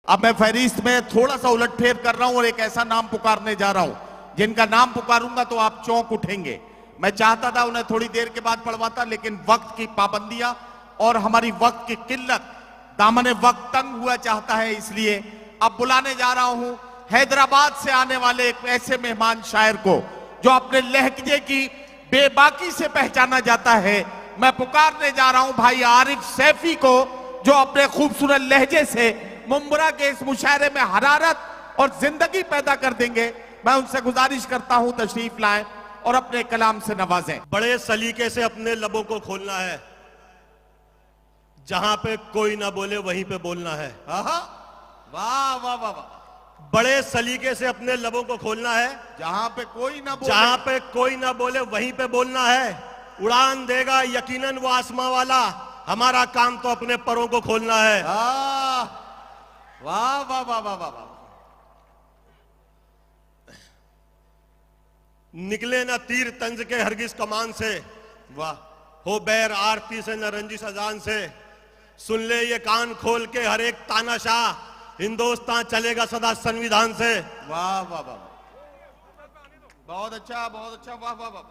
अब मैं फहरिस्त में थोड़ा सा उलटफेर कर रहा हूं और एक ऐसा नाम पुकारने जा रहा हूं जिनका नाम पुकारूंगा तो आप चौंक उठेंगे। मैं चाहता था उन्हें थोड़ी देर के बाद पढ़वाता, लेकिन वक्त की पाबंदियां और हमारी वक्त की किल्लत, दामन वक्त तंग हुआ चाहता है, इसलिए अब बुलाने जा रहा हूं हैदराबाद से आने वाले एक ऐसे मेहमान शायर को जो अपने लहजे की बेबाकी से पहचाना जाता है। मैं पुकारने जा रहा हूं भाई आरिफ सैफी को, जो अपने खूबसूरत लहजे से मुंबरा के इस मुशायरे में हरारत और जिंदगी पैदा कर देंगे। मैं उनसे गुजारिश करता हूं तशरीफ लाएं और अपने कलाम से नवाजें। बड़े सलीके से अपने लबों को खोलना है, जहां पे कोई ना बोले वहीं पे बोलना है। वाह वाह वाह वाह। बड़े सलीके से अपने लबों को खोलना है, जहां पे कोई ना बोले, जहां पे कोई ना बोले वहीं पे बोलना है। उड़ान देगा यकीनन वो आसमां वाला, हमारा काम तो अपने परों को खोलना है। वाह वाह वाह वाह वाह। निकले ना तीर तंज के हरगिज कमान से, वाह। हो बैर आरती से न रंजिश अजान से, सुन ले ये कान खोल के हर एक तानाशाह, हिंदुस्तान चलेगा सदा संविधान से। वाह वाह वाह, बहुत अच्छा बहुत अच्छा, वाह वाह वाह।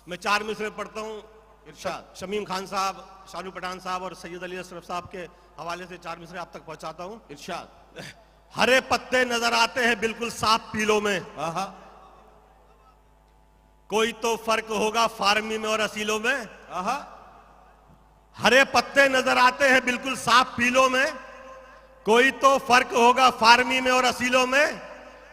मैं 4 मिसरे पढ़ता हूँ। इरशाद। शमीम खान साहब, शाहरुख पठान साहब और सैयद अली अशरफ साहब के हवाले से 4 मिसरे आप तक पहुंचाता हूँ। इरशाद। हरे पत्ते नजर आते हैं बिल्कुल साफ पीलों में, कोई तो फर्क होगा फार्मी में और असीलों में। हरे पत्ते नजर आते हैं बिल्कुल साफ पीलों में, कोई तो फर्क होगा फार्मी में और असीलों में।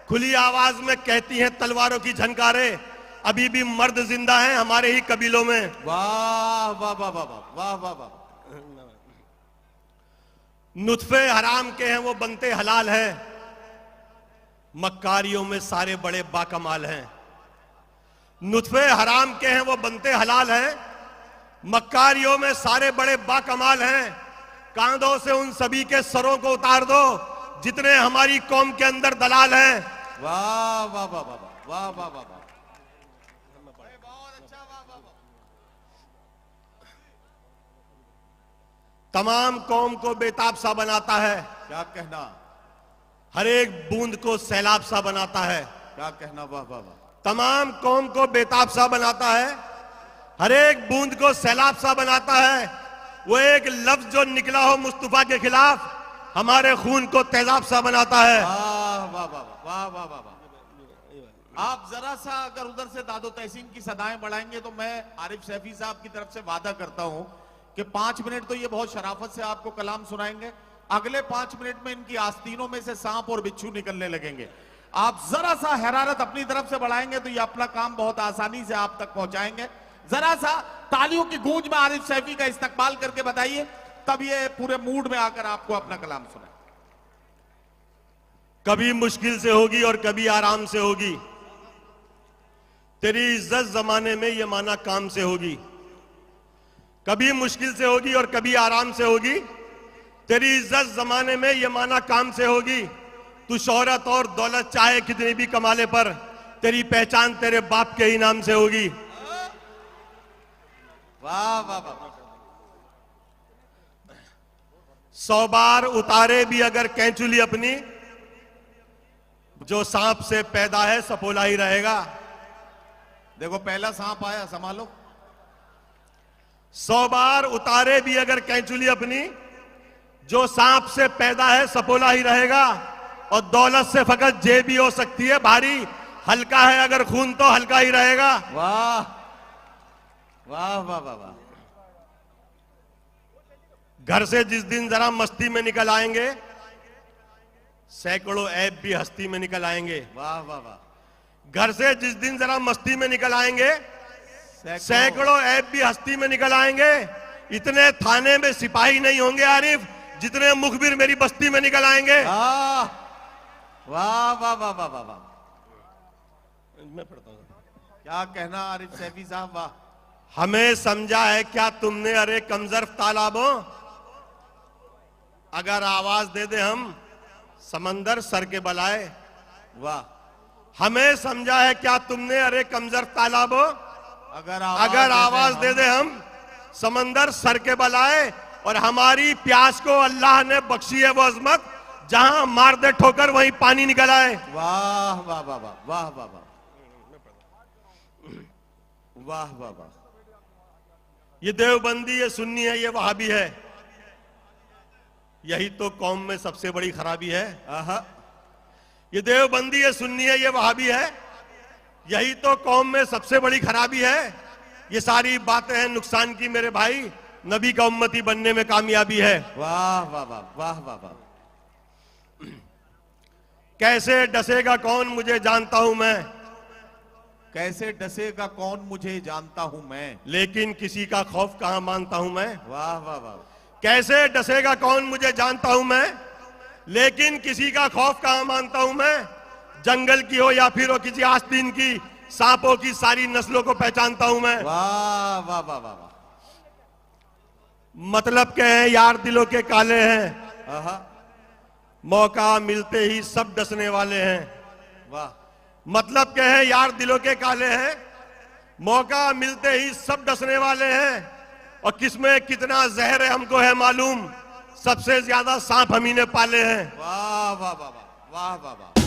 खुली आवाज में कहती हैं तलवारों की झनकारें, अभी भी मर्द जिंदा हैं हमारे ही कबीलों में। वाह वाह वाह वाह वाह वाह वाह। नुत्फे हराम के हैं वो बनते हलाल हैं, मक्कारियों में सारे बड़े बाकमाल हैं। नुत्फे हराम के हैं वो बनते हलाल हैं, मक्कारियों में सारे बड़े बाकमाल हैं। कांधों से उन सभी के सरों को उतार दो जितने हमारी कौम के अंदर दलाल हैं। वाह वाह वाह वाह वाह वाह वाह। तमाम कौम को बेताब सा बनाता है, क्या कहना। हर एक बूंद को सैलाब सा बनाता है, क्या कहना। वाह वाह वाह। तमाम कौम को बेताब सा बनाता है, हर एक बूंद को सैलाब सा बनाता है। वो एक लफ्ज जो निकला हो मुस्तफा के खिलाफ, हमारे खून को तेजाब सा बनाता है। वाह वाह वाह वाह वाह वाह वाह। आप जरा सा अगर उधर से दादो तहसीन की सदाएं बढ़ाएंगे तो मैं आरिफ सैफी साहब की तरफ से वादा करता हूं कि 5 मिनट तो ये बहुत शराफत से आपको कलाम सुनाएंगे। अगले 5 मिनट में इनकी आस्तीनों में से सांप और बिच्छू निकलने लगेंगे। आप जरा सा हरारत अपनी तरफ से बढ़ाएंगे तो ये अपना काम बहुत आसानी से आप तक पहुंचाएंगे। जरा सा तालियों की गूंज में आरिफ सैफी का इस्तकबाल करके बताइए, तब ये पूरे मूड में आकर आपको अपना कलाम सुनाए। कभी मुश्किल से होगी और कभी आराम से होगी, तेरी इज्जत जमाने में ये माना काम से होगी। कभी मुश्किल से होगी और कभी आराम से होगी, तेरी इज्जत जमाने में ये माना काम से होगी। तू शोहरत और दौलत चाहे कितनी भी कमाले पर, तेरी पहचान तेरे बाप के ही नाम से होगी। वाह वाह वाह। 100 बार उतारे भी अगर कैंचुली अपनी, जो सांप से पैदा है सपोला ही रहेगा। देखो पहला सांप आया, संभालो। 100 बार उतारे भी अगर कैंचुली अपनी, जो सांप से पैदा है सपोला ही रहेगा। और दौलत से फकत जेब ही हो सकती है भारी, हल्का है अगर खून तो हल्का ही रहेगा। वाह वाह वाह वाह वाह। घर से जिस दिन जरा मस्ती में निकल आएंगे, सैकड़ों ऐब भी हस्ती में निकल आएंगे। वाह वाह वाह। घर से जिस दिन जरा मस्ती में निकल आएंगे, सैकड़ों ऐब भी हस्ती में निकल आएंगे। इतने थाने में सिपाही नहीं होंगे आरिफ, जितने मुखबिर मेरी बस्ती में निकल आएंगे। वाह वाह वाह वाह वाह वाह। मैं पढ़ता हूं। क्या कहना आरिफ सैफी साहब, वाह। हमें समझा है क्या तुमने अरे कमजर्फ तालाबों, अगर आवाज दे दे हम समंदर सर के बलाए। वाह। हमें समझा है क्या तुमने अरे कमजर्फ तालाबों, अगर आवाज दे दे हम समंदर सर के बलाए। और हमारी प्यास को अल्लाह ने बख्शी है वो अजमत, जहां मार दे ठोकर वहीं पानी निकल आए। वाह वाह वाह वाह वाह वाह वाह वाह वाह वाह। ये देवबंदी, ये सुन्नी है, ये वहाबी है, यही तो कौम में सबसे बड़ी खराबी है। आहा, ये देवबंदी, ये सुन्नी है, ये वहाबी है, यही तो कौम में सबसे बड़ी खराबी है। ये सारी बातें हैं नुकसान की मेरे भाई, नबी का उम्मती बनने में कामयाबी है। वाह वाह वाह वाह वाह वाह। कैसे डसेगा कौन मुझे जानता हूं मैं, कैसे डसेगा कौन मुझे जानता हूं मैं, लेकिन किसी का खौफ कहां मानता हूं मैं। वाह वाह वाह। कैसे डसेगा कौन मुझे जानता हूं मैं, लेकिन किसी का खौफ कहां मानता हूं मैं। जंगल की हो या फिर हो किसी आस्तीन की, सांपों की सारी नस्लों को पहचानता हूं मैं। वाह वाह वाह वाह वाह। मतलब क्या है यार दिलों के काले हैं, आहा, मौका मिलते ही सब डसने वाले हैं। वाह। मतलब क्या है यार दिलों के काले हैं, मौका मिलते ही सब डसने वाले हैं। और किसमें कितना जहर है हमको है मालूम, सबसे ज्यादा सांप हम ही ने पाले हैं। वाह वाह वाह वाह वाह वाह वाह।